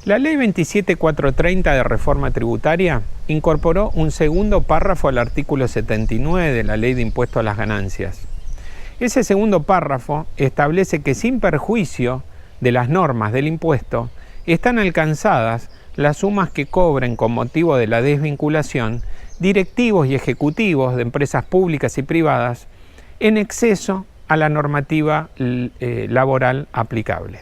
La Ley 27430 de reforma tributaria incorporó un segundo párrafo al artículo 79 de la Ley de Impuesto a las Ganancias. Ese segundo párrafo establece que sin perjuicio de las normas del impuesto están alcanzadas las sumas que cobren con motivo de la desvinculación directivos y ejecutivos de empresas públicas y privadas en exceso a la normativa laboral aplicable.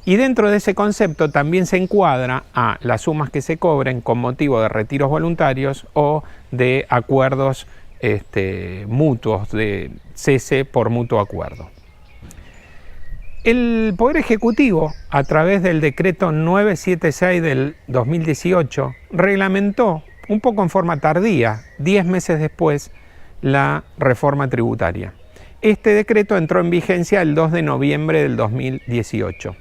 Y dentro de ese concepto también se encuadra a las sumas que se cobren con motivo de retiros voluntarios o de acuerdos mutuos, de cese por mutuo acuerdo. El Poder Ejecutivo, a través del decreto 976 del 2018, reglamentó, un poco en forma tardía, 10 meses después, la reforma tributaria. Este decreto entró en vigencia el 2 de noviembre del 2018.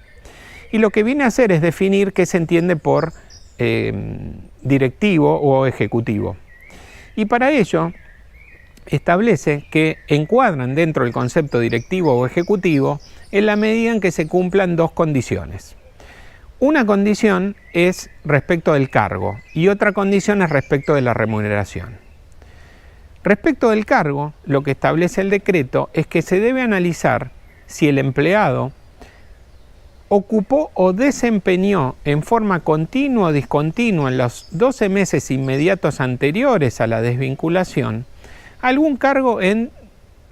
Y lo que viene a hacer es definir qué se entiende por directivo o ejecutivo. Y para ello establece que encuadran dentro del concepto directivo o ejecutivo en la medida en que se cumplan dos condiciones. Una condición es respecto del cargo y otra condición es respecto de la remuneración. Respecto del cargo, lo que establece el decreto es que se debe analizar si el empleado ocupó o desempeñó en forma continua o discontinua en los 12 meses inmediatos anteriores a la desvinculación algún cargo en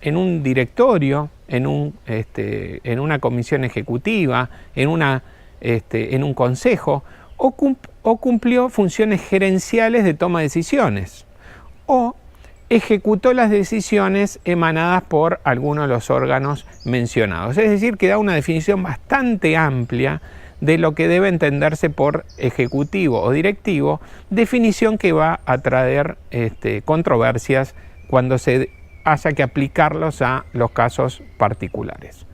un directorio, en una comisión ejecutiva, en un consejo, o cumplió funciones gerenciales de toma de decisiones, o ejecutó las decisiones emanadas por alguno de los órganos mencionados. Es decir, que da una definición bastante amplia de lo que debe entenderse por ejecutivo o directivo, definición que va a traer controversias cuando se haya que aplicarlos a los casos particulares.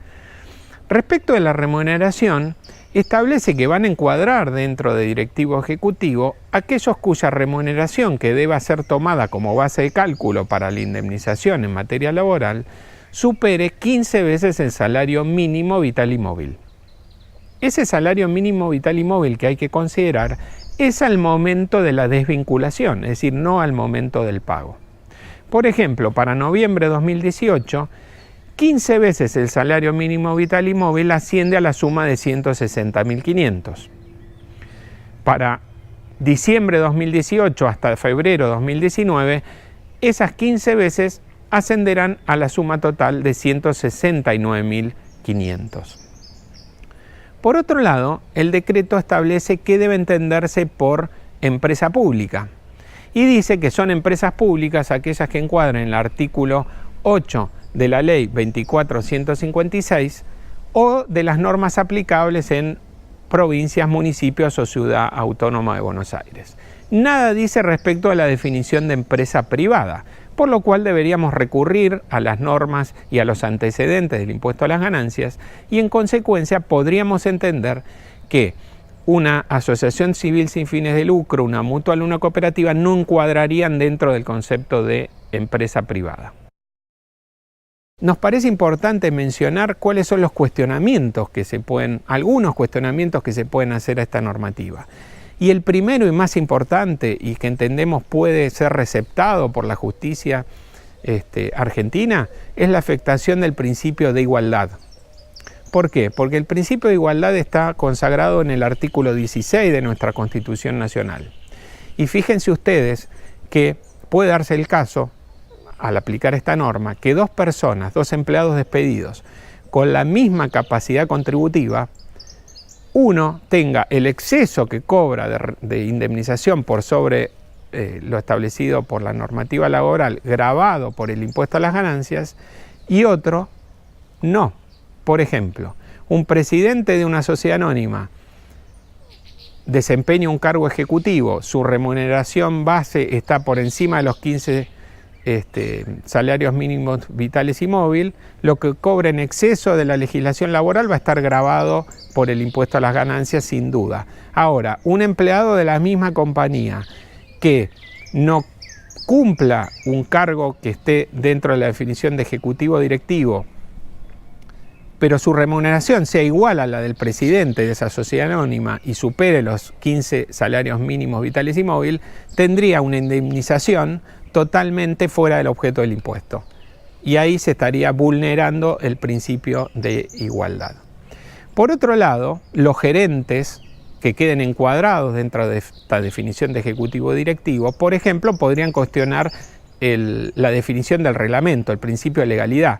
Respecto de la remuneración, establece que van a encuadrar dentro de directivo ejecutivo aquellos cuya remuneración que deba ser tomada como base de cálculo para la indemnización en materia laboral supere 15 veces el salario mínimo vital y móvil. Ese salario mínimo vital y móvil que hay que considerar es al momento de la desvinculación, es decir, no al momento del pago. Por ejemplo, para noviembre de 2018, 15 veces el salario mínimo vital y móvil asciende a la suma de 160.500. Para diciembre de 2018 hasta febrero de 2019, esas 15 veces ascenderán a la suma total de 169.500. Por otro lado, el decreto establece qué debe entenderse por empresa pública y dice que son empresas públicas aquellas que encuadran en el artículo 8 de la Ley 24156 o de las normas aplicables en provincias, municipios o ciudad autónoma de Buenos Aires. Nada dice respecto a la definición de empresa privada, por lo cual deberíamos recurrir a las normas y a los antecedentes del impuesto a las ganancias y en consecuencia podríamos entender que una asociación civil sin fines de lucro, una mutual o una cooperativa no encuadrarían dentro del concepto de empresa privada. Nos parece importante mencionar cuáles son los cuestionamientos algunos cuestionamientos que se pueden hacer a esta normativa. Y el primero y más importante, y que entendemos puede ser receptado por la justicia argentina, es la afectación del principio de igualdad. ¿Por qué? Porque el principio de igualdad está consagrado en el artículo 16 de nuestra Constitución Nacional. Y fíjense ustedes que puede darse el caso, al aplicar esta norma, que dos personas, dos empleados despedidos, con la misma capacidad contributiva, uno tenga el exceso que cobra de indemnización por sobre lo establecido por la normativa laboral, gravado por el impuesto a las ganancias, y otro no. Por ejemplo, un presidente de una sociedad anónima desempeña un cargo ejecutivo, su remuneración base está por encima de los 15 salarios mínimos vitales y móvil, lo que cobra en exceso de la legislación laboral va a estar gravado por el impuesto a las ganancias sin duda. Ahora, un empleado de la misma compañía que no cumpla un cargo que esté dentro de la definición de ejecutivo directivo pero su remuneración sea igual a la del presidente de esa sociedad anónima y supere los 15 salarios mínimos vitales y móviles, tendría una indemnización totalmente fuera del objeto del impuesto. Y ahí se estaría vulnerando el principio de igualdad. Por otro lado, los gerentes que queden encuadrados dentro de esta definición de ejecutivo directivo, por ejemplo, podrían cuestionar la definición del reglamento, el principio de legalidad,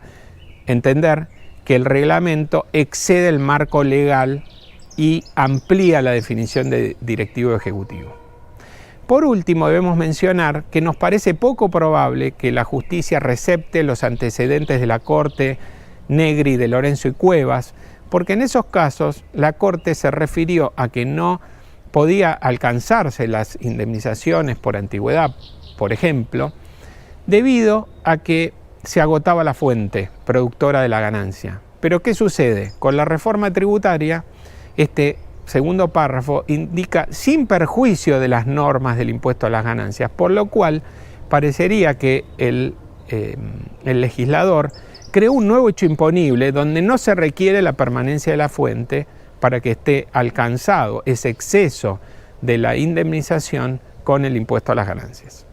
entender que el reglamento excede el marco legal y amplía la definición de directivo ejecutivo. Por último, debemos mencionar que nos parece poco probable que la justicia recepte los antecedentes de la Corte Negri, de Lorenzo y Cuevas, porque en esos casos la Corte se refirió a que no podía alcanzarse las indemnizaciones por antigüedad, por ejemplo, debido a que se agotaba la fuente productora de la ganancia. Pero ¿qué sucede? Con la reforma tributaria, este segundo párrafo indica sin perjuicio de las normas del impuesto a las ganancias, por lo cual parecería que el legislador creó un nuevo hecho imponible donde no se requiere la permanencia de la fuente para que esté alcanzado ese exceso de la indemnización con el impuesto a las ganancias.